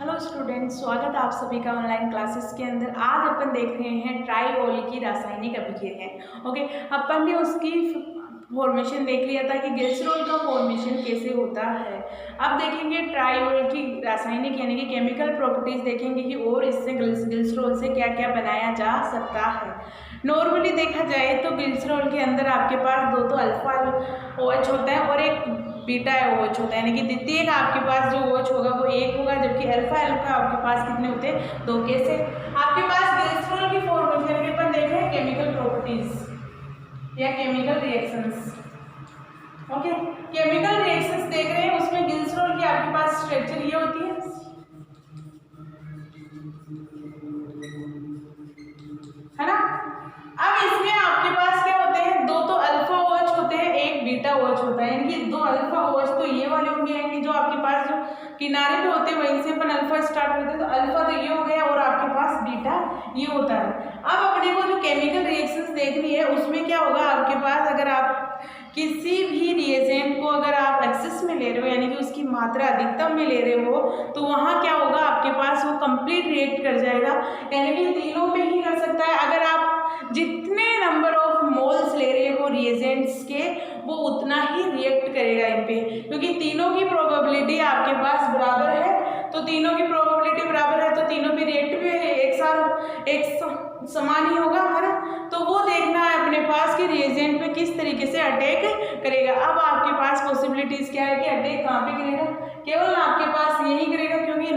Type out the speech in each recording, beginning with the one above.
Hello students, स्वागत है आप सभी का ऑनलाइन क्लासेस के अंदर। आज अपन देख रहे हैं ट्राइओल की रासायनिक अभिक्रिया। ओके, अपन ने उसकी फॉर्मेशन देख लिया था कि ग्लिसरॉल का फॉर्मेशन कैसे होता है। अब देखेंगे ट्राइओल की रासायनिक यानी कि केमिकल प्रॉपर्टीज देखेंगे कि और इससे ग्लिसरॉल से क्या क्या बनाया जा सकता है। नॉर्मली देखा जाए तो ग्लिसरॉल के अंदर आपके पास दो तो अल्फा OH होता है और एक बीटा OH होता है, यानी कि द्वितीयक आपके पास जो OH होगा वो एक होगा, जबकि अल्फा आपके पास कितने होते हैं, दो। कैसे आपके पास ग्लिसरॉल की फॉर्मेशन के अपन देख रहे हैं केमिकल प्रॉपर्टीज या chemical reactions. Okay, chemical reactions देख रहे हैं, उसमें ग्लिसरॉल की आपके पास स्ट्रक्चर ये होती है, है ना। अब इसमें आपके पास क्या होते हैं, दो तो अल्फा OH होते हैं, एक बीटा OH होता है, यानी कि दो अल्फा OH तो ये वाले होंगे, यानी जो आपके पास जो किनारे पे होते हैं वहीं से अपन अल्फा स्टार्ट करते हैं, तो अल्फा तो ये हो गया और आपके पास बीटा ये होता है। अब अपने को जो केमिकल रिएक्शंस देखनी है उसमें क्या होगा, आपके पास अगर आप किसी भी रिएजेंट को अगर आप एक्सेस में ले रहे हो यानी कि उसकी मात्रा अधिकतम में ले रहे हो, तो वहाँ क्या होगा, आपके पास वो कंप्लीट रिएक्ट कर जाएगा, यानी कि तीनों में ही कर सकता है। अगर आप जितने नंबर ऑफ मोल्स ले रहे हो रिएजेंट्स के, वो उतना ही रिएक्ट करेगा इन पे, क्योंकि तीनों की प्रोबेबिलिटी आपके पास बराबर है। तो तीनों की प्रोबेबिलिटी बराबर है तो तीनों पे रिएक्ट भी एक समान ही होगा, है ना। तो वो देखना है अपने पास कि रिएजेंट पे किस तरीके से अटैक करेगा। अब आपके पास पॉसिबिलिटीज क्या है कि अटैक कहाँ पे करेगा, केवल आपके पास यही करेगा, क्योंकि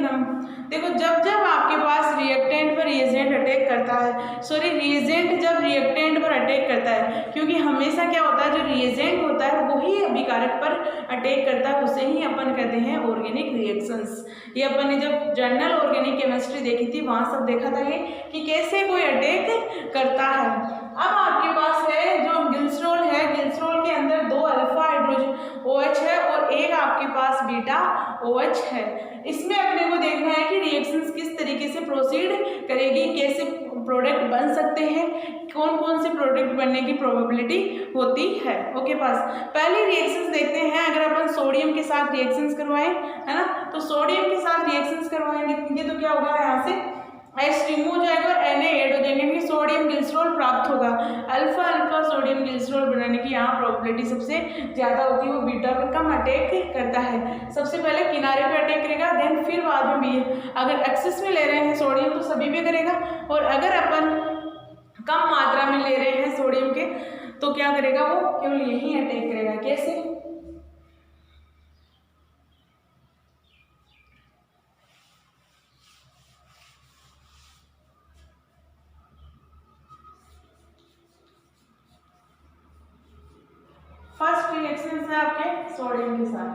देखो जब आपके पास रिएक्टेंट पर रिएजेंट अटैक करता है, सॉरी रिएजेंट जब रिएक्टेंट पर अटैक करता है, क्योंकि हमेशा क्या होता है, जो रिएजेंट होता है वही अभिकारक पर अटैक करता है, उसे ही अपन कहते हैं ऑर्गेनिक रिएक्शंस। ये अपन ने जब जर्नल ऑर्गेनिक केमिस्ट्री देखी थी वहाँ सब देखा था ये कि कैसे कोई अटैक करता है। अब आपके पास है जो ग्लिसरॉल है, ग्लिसरॉल के अंदर दो अल्फा हाइड्रोजन OH है और एक आपके पास बीटा OH है। इसमें अपने को देखना है कि रिएक्शंस किस तरीके से प्रोसीड करेगी, कैसे प्रोडक्ट बन सकते हैं, कौन कौन से प्रोडक्ट बनने की प्रोबेबिलिटी होती है। ओके, पास पहले रिएक्शंस देखते हैं। अगर अपन सोडियम के साथ रिएक्शंस करवाएं, है ना, तो सोडियम के साथ रिएक्शंस करवाएंगे तो क्या होगा, यहाँ से H रिमूव हो जाएगा और Na ऐड हो जाएंगे, यानी सोडियम ग्लिसरॉल प्राप्त होगा। अल्फा सोडियम ग्लिसरॉल बनाने की यहाँ प्रोबेबिलिटी सबसे ज्यादा होती है, वो बीटा पर कम अटैक करता है। सबसे पहले किनारे पे अटैक करेगा, देन फिर बाद में भी अगर एक्सेस में ले रहे हैं सोडियम तो सभी पे करेगा, और अगर अपन कम मात्रा में ले रहे हैं सोडियम के तो क्या करेगा, वो केवल यही अटैक करेगा। कैसे, फर्स्ट रिएक्शन है आपके सोडियम के साथ।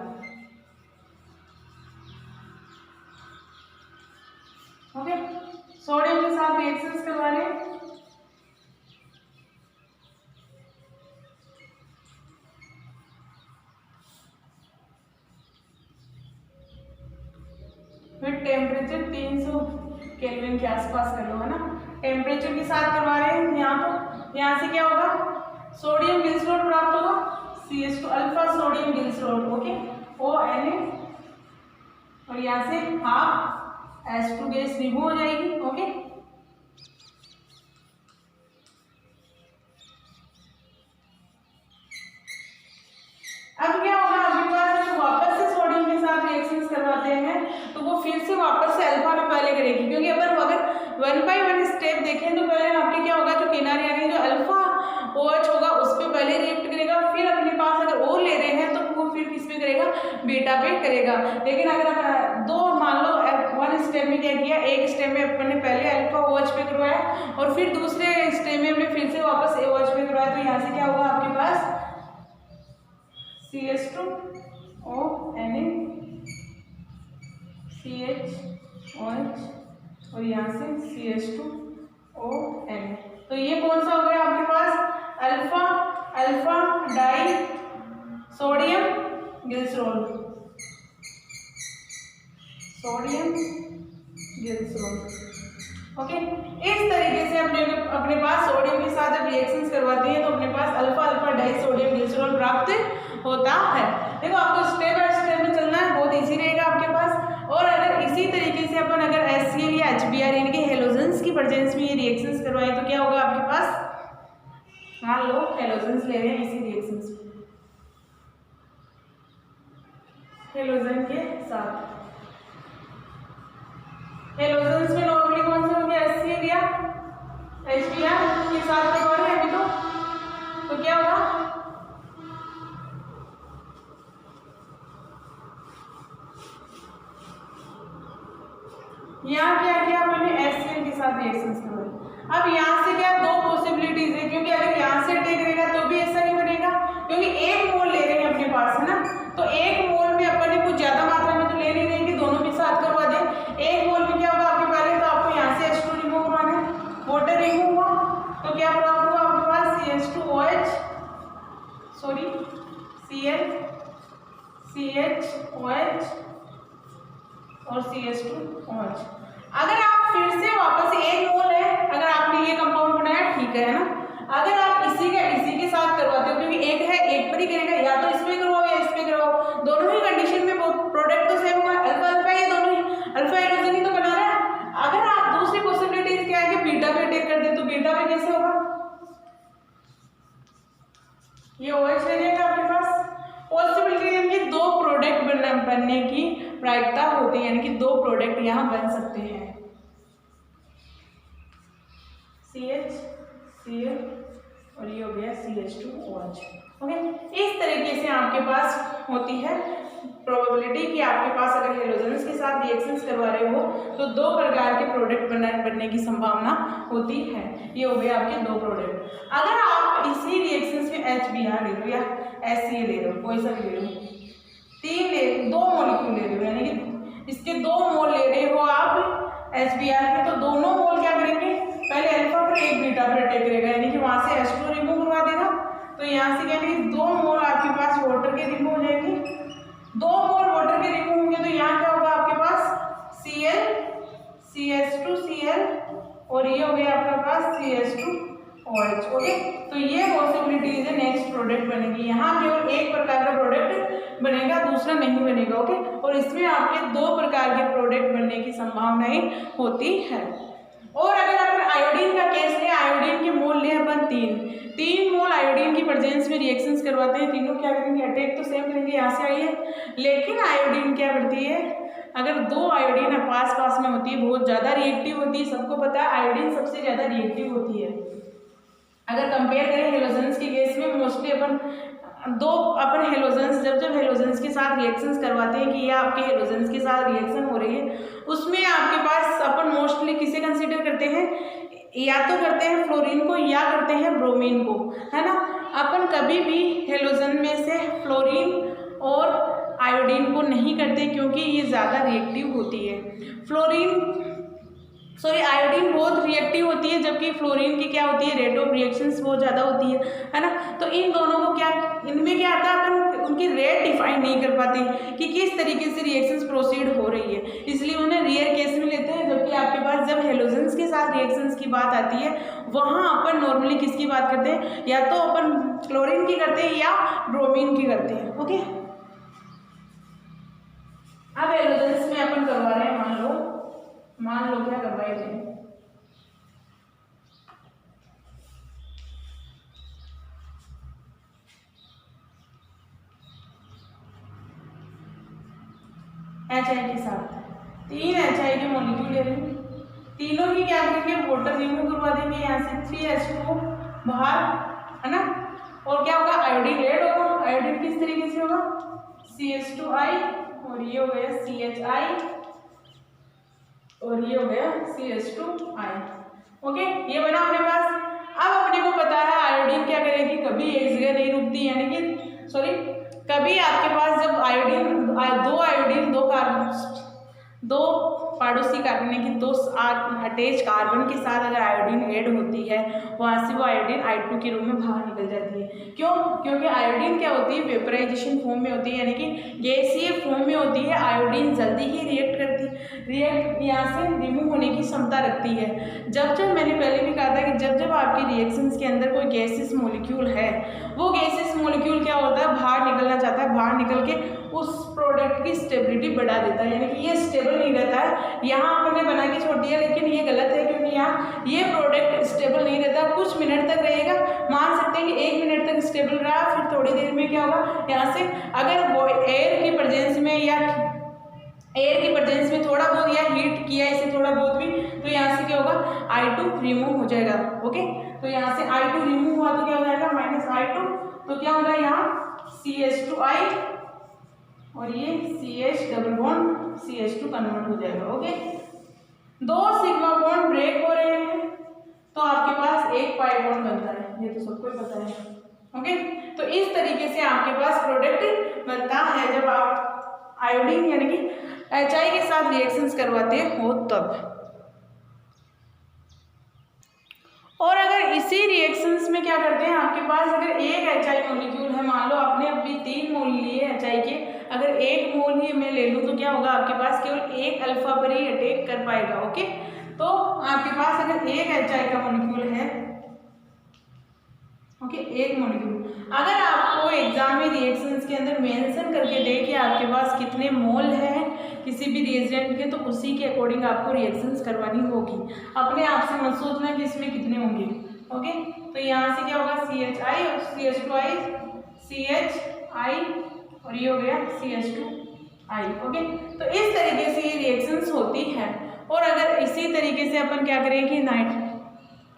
ओके, सोडियम के साथ रिएक्शंस करवा रहे हैं। फिर टेम्परेचर 300 केल्विन के आसपास कर लो, है ना। टेम्परेचर के साथ करवा रहे हैं यहाँ, तो यहाँ से क्या होगा, सोडियम ग्लिसरॉल प्राप्त होगा, CH2 alpha sodium glycerol. Okay, ONA, और यहाँ से हाफ H2 गैस रिमूव हो जाएगी। ओके, अब क्या होगा, आपके पास जब वापस से सोडियम के साथ रिएक्शंस करवाते हैं तो वो फिर से वापस से अल्फा में पहले करेगी, क्योंकि अगर 1 by 1 स्टेप देखें तो पहले आपके क्या होगा, जो किनारे यानी जो अल्फा OH होगा उस पर पहले रिएक्ट करेगा, फिर अपने पास अगर O ले रहे हैं तो वो फिर किस पे करेगा, बीटा पे करेगा। लेकिन अगर आप दो मान लो 1 स्टेप में क्या किया, एक स्टेप में अपन ने पहले अल्फा OH पे करवाया और फिर दूसरे स्टेप में हमने फिर से वापस OH पे करवाया, तो यहाँ से क्या होगा, आपके पास CH2O Na CHOH और यहाँ से CH2O Na। तो ये कौन सा हो गया आपके पास, alpha di sodium glycerol, sodium glycerol. Okay, इस तरीके से अपने पास सोडियम के साथ जब रिएक्शंस करवाते हैं तो अपने पास अल्फा डाई सोडियम ग्लिसरॉल प्राप्त होता है। देखो आपको स्टेप बाय स्टेप में चलना है, बहुत इजी रहेगा आपके पास। और अगर इसी तरीके से प्रेजेंस में ये रिएक्शंस करवाए तो क्या होगा आपके पास, मान लो हेलोजेंस ले रहे हैं इसी रिएक्शंस में, हेलोजन के साथ, हेलोजेंस में नॉर्मली कौन सा हो गया, HCl या HBr के साथ करवा रहे हैं अभी तो क्या होगा, यहाँ क्या किया मैंने HCl के साथ रिएक्शंस करवाई। अब यहाँ से क्या दो पॉसिबिलिटीज है, क्योंकि अगर यहाँ से अटैक रहेगा तो भी ऐसा नहीं बनेगा, क्योंकि एक मोल ले रहे हैं अपने पास है ना, तो एक मोल में अपन ने कुछ ज्यादा मात्रा में तो ले नहीं रहे कि दोनों भी साथ करवा दें। एक मोल में क्या होगा आपके पहले तो आपको यहाँ से H2 रिमूव करवाना है, वाटर रिमूव हुआ तो क्या प्राप्त हुआ आपके पास CH2OH, सॉरी CHOH और CH2OH। अगर आप फिर से वापस एक मोल है, अगर आपने ये कंपाउंड बनाया ठीक है ना, अगर आप इसी के साथ करवाते हो, क्योंकि एक है एक पर ही करेगा, या तो इसमें करवाओ या इसमें करवाओ, दोनों ही कंडीशन में प्रोडक्ट तो सेम होगा, अल्फा अल्फा ये दोनों ही अल्फा हाइड्रोजन ही तो बना रहा है। अगर आप दूसरी पॉसिबिलिटीज क्या है कि बीटा पे अटैक कर दे तो बीटा पे कैसे होगा, ये OH रह जाएगा आपके पास। पॉसिबिलिटी यानी कि दो प्रोडक्ट बनने की प्रायिकता होती है, यानी कि दो प्रोडक्ट यहाँ बन सकते हैं, CH और ये हो गया CH2OH। ओके, इस तरीके से आपके पास होती है प्रोबेबिलिटी कि आपके पास अगर हेलोजेंस के साथ रिएक्शंस करवा रहे हो तो दो प्रकार के प्रोडक्ट बनने की संभावना होती है। ये हो गए आपके दो प्रोडक्ट। अगर आप इसी रिएक्शंस में HBr ले लो या HCl ले लो, कोई सा ले लो, दो मॉलिक्यूल ले रहे हो, यानी कि इसके दो मोल ले रहे हो आप HBr के, तो दोनों मोल क्या करेंगे, पहले अल्फा पर एक बीटा पर अटैक करेगा, यानी कि वहां से H2 रिमूव करवा देगा, तो यहाँ से क्या कि दो मोल आपके पास वाटर के रिमूव हो जाएंगे, दो मोल वाटर के रिमूव होंगे तो यहाँ क्या होगा आपके पास Cl CH2Cl और ये हो गया आपके पास CH2OH। ओके, तो ये पॉसिबिलिटीज है नेक्स्ट प्रोडक्ट बनेगी, यहाँ केवल एक प्रकार का प्रोडक्ट बनेगा, दूसरा नहीं बनेगा। ओके, और इसमें आपके दो प्रकार के प्रोडक्ट बनने की संभावनाएं होती है। और अगर अपन आयोडीन का केस ले, आयोडीन के मोल ले अपन तीन मोल आयोडीन की प्रेजेंस में रिएक्शंस करवाते हैं, तीनों क्या करेंगे, अटैक तो सेम करेंगे, यहाँ से आई है, लेकिन आयोडीन क्या करती है, अगर दो आयोडीन पास में होती है बहुत ज़्यादा रिएक्टिव होती है, सबको पता है आयोडीन सबसे ज़्यादा रिएक्टिव होती है। अगर कंपेयर करें हेलोजेंस के केस में, मोस्टली अपन हेलोजेंस जब हेलोजेंस के साथ रिएक्शंस करवाते हैं कि ये आपके हेलोजेंस के साथ रिएक्शन हो रही है, उसमें आपके पास अपन मोस्टली किसे कंसीडर करते हैं, या तो करते हैं फ्लोरीन को या करते हैं ब्रोमीन को, है ना। अपन कभी भी हेलोजन में से फ्लोरीन और आयोडीन को नहीं करते क्योंकि ये ज़्यादा रिएक्टिव होती है। आयोडीन बहुत रिएक्टिव होती है, जबकि फ्लोरीन की क्या होती है, रेट ऑफ रिएक्शंस बहुत ज़्यादा होती है ना। तो इन दोनों को इनमें क्या आता है, अपन उनकी रेट डिफाइन नहीं कर पाते कि किस तरीके से रिएक्शंस प्रोसीड हो रही है, इसलिए उन्हें रेयर केस में लेते हैं। जबकि आपके पास जब हेलोजेंस के साथ रिएक्शंस की बात आती है, वहाँ अपन नॉर्मली किसकी बात करते हैं, या तो अपन क्लोरीन की करते हैं या ब्रोमीन की करते हैं। ओके, अब हेलोजेंस में अपन करवा रहे हैं, मान लो क्या करवाए थे, HI के साथ 3 HI के मॉलिक्यूल ले रहे हैं, तीनों ही क्या करेंगे, वाटर रिमूव करवा देंगे, यहाँ से 3H2 बाहर, है ना। और क्या होगा, आयोडीन ऐड होगा। आयोडीन किस तरीके से होगा, CH2I और ये हो गया CHI और ये हो गया CH2I। ओके, ये बना अपने पास। अब अपने को पता है आयोडीन क्या करेगी, कभी एक जगह नहीं रुकती, यानी कि कभी आपके पास जब दो पड़ोसी कार्बन की दो अटैच कार्बन के साथ अगर आयोडीन ऐड होती है, वहाँ से वो आयोडीन I2 के रूप में बाहर निकल जाती है। क्यों? क्योंकि आयोडीन क्या होती है, वेपराइजेशन फॉर्म में होती है, यानी कि गैसीय फॉर्म में होती है। आयोडीन जल्दी ही रिएक्ट यहाँ से रिमूव होने की क्षमता रखती है। जब मैंने पहले भी कहा था कि जब आपकी रिएक्शंस के अंदर कोई गैसियस मॉलिक्यूल है, वो गैसियस मॉलिक्यूल क्या होता है, बाहर निकलना चाहता है, बाहर निकल के उस प्रोडक्ट की स्टेबिलिटी बढ़ा देता है, यानी कि ये स्टेबल नहीं रहता है, यहाँ आपने बना के छोड़ दिया, लेकिन ये गलत है क्योंकि यहाँ ये प्रोडक्ट स्टेबल नहीं रहता, कुछ मिनट तक रहेगा। मान सकते हैं कि 1 मिनट तक स्टेबल रहा, फिर थोड़ी देर में क्या होगा, यहाँ से अगर वो एयर की प्रेजेंस में या एयर की प्रेजेंस में थोड़ा बहुत या हीट किया इसे थोड़ा बहुत भी, तो यहाँ से क्या होगा, I2 रिमूव हो जाएगा। ओके, तो यहाँ से I2 रिमूव हुआ तो क्या हो जाएगा, -I2, तो क्या होगा यहाँ CH2I और ये CH double bond CH2 convert हो जाएगा। ओके, 2 सिग्मा बॉन्ड ब्रेक हो रहे हैं तो आपके पास एक पाई बॉन्ड बनता है, ये तो सबको पता है। ओके, तो इस तरीके से आपके पास प्रोडक्ट बनता है जब आप आयोडीन यानी कि HI के साथ रिएक्शंस करवाते हो तब। और अगर इसी रिएक्शंस में क्या करते हैं, आपके पास अगर एक HI मॉलिक्यूल है, मान लो आपने अभी 3 मोल लिए HI के, अगर 1 मोल ही मैं ले लूँ तो क्या होगा, आपके पास केवल एक अल्फा पर ही अटैक कर पाएगा। ओके, तो आपके पास अगर एक HI का मॉलिक्यूल है, ओके, एक मॉलिक्यूल, अगर आपको एग्जाम में रिएक्शंस के अंदर मेंशन करके दे कि आपके पास कितने मोल है किसी भी रिएजेंट के, तो उसी के अकॉर्डिंग आपको रिएक्शंस करवानी होगी। अपने आप से मत सोचना कि इसमें कितने होंगे। ओके, तो यहाँ से क्या होगा, CHI और CH2I, CHI और ये हो गया CH2I। ओके, तो इस तरीके से ये रिएक्शंस होती है। और अगर इसी तरीके से अपन क्या करें कि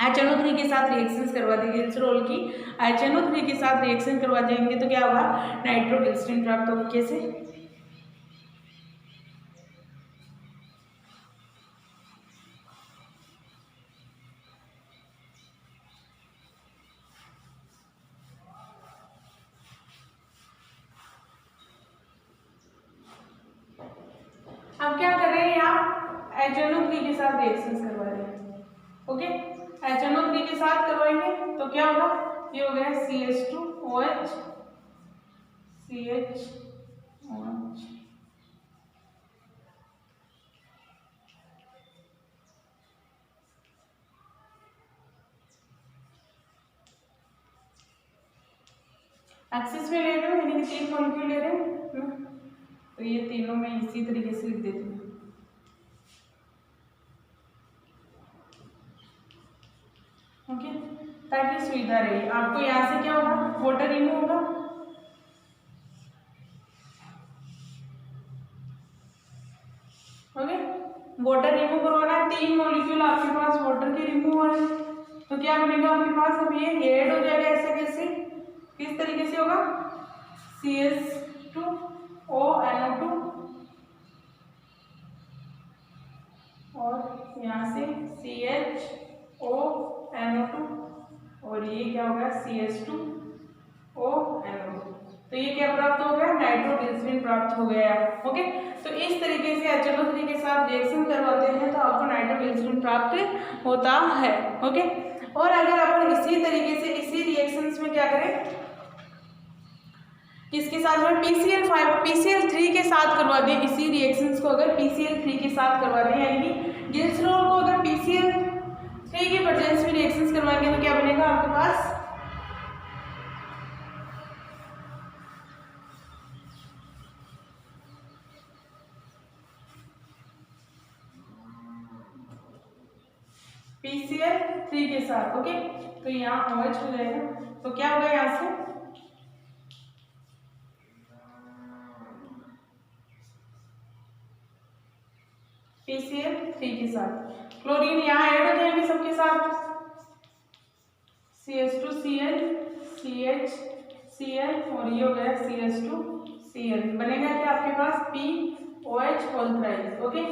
HNO3 के साथ रिएक्शंस करवा देंगे, ग्लिसरॉल की HNO3 के साथ रिएक्शन करवा देंगे तो क्या होगा, नाइट्रोग्लिसरीन प्राप्त होगा। कैसे, अब क्या कर रहे हैं, आप HNO3 के साथ रिएक्शंस करवा रहे हैं। ओके, HNO3 के साथ करवाएंगे तो क्या होगा, ये हो गया CH2OH CHOH, एक्सिस में ले रहे हो यानी कि 3 मॉलिक्यूल ले रहे हैं, तो ये तीनों में इसी तरीके से लिख देती हूँ। ओके, ताकि सुविधा रहे आपको। यहाँ से क्या होगा, वाटर रिमूव होगा, ओके, वाटर रिमूव करवाना है। 3 मॉलिक्यूल आपके पास वाटर के रिमूव हो रहे हैं, तो क्या बनेगा आपके पास, अब ये ऐड हो जाएगा। ऐसे कैसे, किस तरीके से होगा, CH2ONO2 और यहाँ से CHONO2 और ये क्या होगा, CH2ONO2। तो ये क्या प्राप्त हो गया, नाइट्रोग्लिसरीन प्राप्त हो गया। ओके, तो इस तरीके से HNO3 के साथ रिएक्शन करवाते हैं तो आपको नाइट्रोग्लिसरीन प्राप्त होता है। ओके, और अगर अपन इसी तरीके से इसी रिएक्शंस में क्या करें, किसके साथ में, PCl3 के साथ करवा दें इसी रिएक्शंस को, अगर PCl3 के साथ करवा दें यानी कि ग्लिसरॉल को अगर PCl3 की प्रेजेंस में रिएक्शंस करवाएंगे तो क्या बनेगा आपके पास, PCl3 के साथ। ओके, तो यहाँ OH हो जाएगा, तो क्या होगा यहाँ से, PCl3 के साथ क्लोरीन यहाँ ऐड हो जाएंगे सबके साथ, CH2Cl CHCl और ये हो गया CH2Cl, बनेगा क्या आपके पास POH होल थ्राइस। ओके,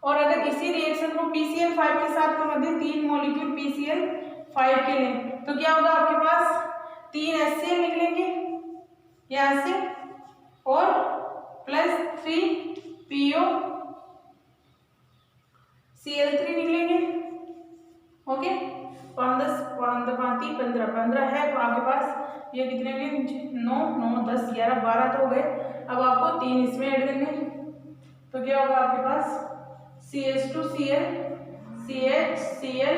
और अगर इसी रिएक्शन को PCl5 के साथ करवा दें, 3 मॉलिक्यूल PCl5 के लिए, तो क्या होगा आपके पास, 3 HCl निकलेंगे यहाँ से और +3 POCl3 निकलेंगे। ओके, 15 है तो आपके पास ये कितने हुए, 9 9 10 11 12 तो हो गए। अब आपको 3 इसमें ऐड करने, तो क्या होगा आपके पास CH2Cl CHCl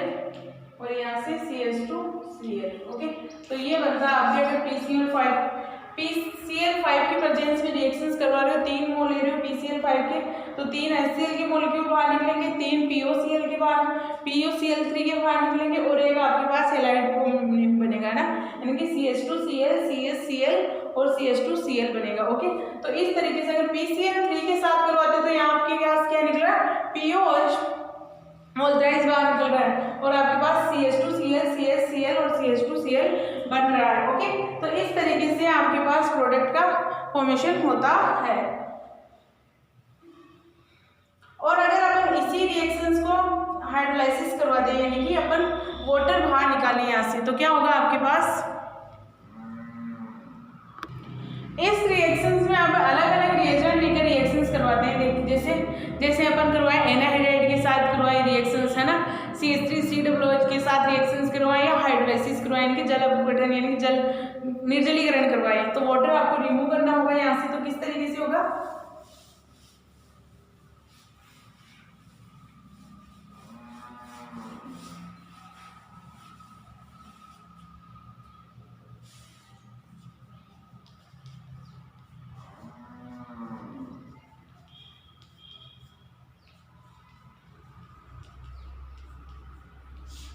और यहाँ से CH2Cl। ओके, तो ये बनता है आपके, अगर PCl5 की प्रेजेंस में रिएक्शंस करवा रहे हो, 3 मोल ले रहे हो PCl5 के, तो 3 HCl के मॉलिक्यूल बाहर निकलेंगे, 3 POCl के बाहर, POCl3 के बाहर निकलेंगे और एक आपके पास हैलाइड बनेगा ना, यानी कि CH2Cl, CHCl और CH2Cl बनेगा। ओके, तो इस तरीके से अगर PCl3 के साथ करवाते तो यहाँ आपके पास क्या निकला, POH मोलराइज बाहर निकल रहा है और आपके पास CH2Cl, CHCl और CH2Cl बन रहा है। ओके, तो इस तरीके से आपके पास प्रोडक्ट का फॉर्मेशन होता है। और अगर अपन इसी रिएक्शंस को हाइड्रोलाइसिस करवा दें, यानी कि अपन वाटर बाहर निकालें यहाँ से, तो क्या होगा आपके पास, इस रिएक्शंस में आप अलग अलग रिएजेंट लेकर रिएक्शंस करवाते हैं। जैसे अपन करवाए एनाहाइड्राइड के साथ करवाए रिएक्शंस है ना, CH3COOH के साथ रिएक्शंस करवाए या हाइड्रोलाइसिस करवाए, यानी कि जल अपघटन यानी कि जल निर्जलीकरण करवाए, तो वाटर आपको रिमूव करना होगा यहाँ से। तो किस तरीके से होगा,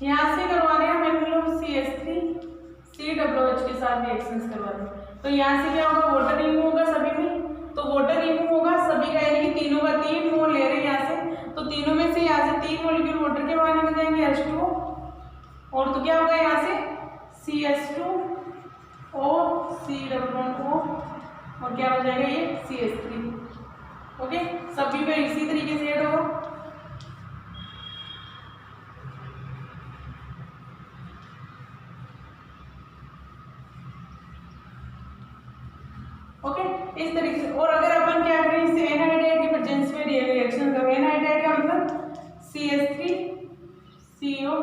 यहाँ से करवा रहे हैं हम लोग CH3COOH के साथ रिएक्शंस करवा रहे हैं, तो यहाँ से क्या होगा, वाटर रिमूव होगा सभी में, तो वाटर रिमूव होगा सभी का, यानी कि तीनों का 3 मोल ले रहे हैं यहाँ से, तो तीनों में से यहाँ से 3 मॉलिक्यूल वाटर के बाहर निकल जाएंगे H2O, और तो क्या होगा यहाँ से CH2O, C+O और क्या हो जाएगा ये CH3। ओके, सभी में इसी तरीके से ऐड होगा। ओके, इस तरीके से। और अगर अपन क्या करें, इससे एनाहाइड्राइड की प्रेजेंस में रिएक्शन करें, एनाहाइड्राइड का मतलब CH3CO C+O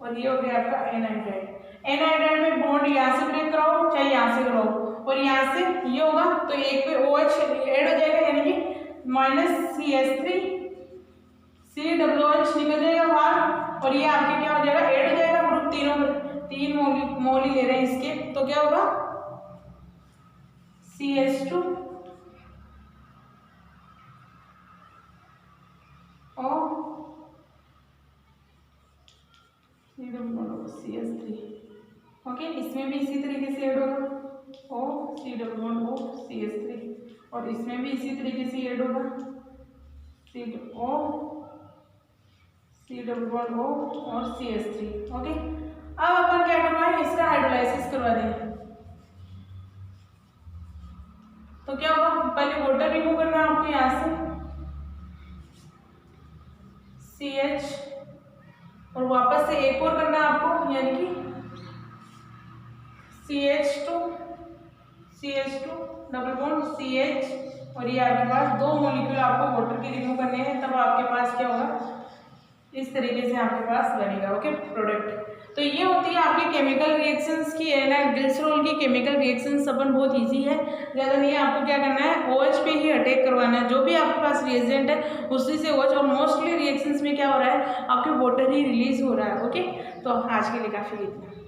और ये हो गया आपका एनाहाइड्राइड। एनाहाइड्राइड में बॉन्ड यहाँ से ब्रेक कराओ चाहे यहाँ से कराओ, और यहाँ से ये होगा तो एक पे OH ऐड हो जाएगा, यानी कि -CH3 COOH निकल जाएगा बाहर, और ये आपके क्या हो जाएगा, ऐड हो जाएगा ग्रुप, तीनों 3 मोल ही ले रहे हैं इसके, तो क्या होगा CH2 और CH3। ओके, इसमें भी इसी तरीके से ऐड होगा O C+O CH3, और इसमें भी इसी तरीके से ऐड होगा CO C+O और CH3। ओके, अब अपन क्या करवाएं, इसका हाइड्रोलाइसिस करवा दें, तो क्या होगा, पहले वाटर रिमूव करना है आपको यहाँ से CH, और वापस से एक और करना है आपको, यानी कि CH2 डबल बॉन्ड CH, और ये आपके पास 2 मॉलिक्यूल आपको वाटर के रिमूव करने हैं, तब आपके पास क्या होगा, इस तरीके से आपके पास बनेगा। Okay, product. तो ये होती है आपकी केमिकल रिएक्शंस की, है ना, ग्लिसरॉल की केमिकल रिएक्शंस अपन बहुत इजी है, ज़्यादा नहीं है, आपको क्या करना है, OH पे ही अटैक करवाना है, जो भी आपके पास रिएजेंट है उसी से OH, और मोस्टली रिएक्शंस में क्या हो रहा है, आपके वाटर ही रिलीज हो रहा है। ओके, तो आज के लिए काफ़ी इतना।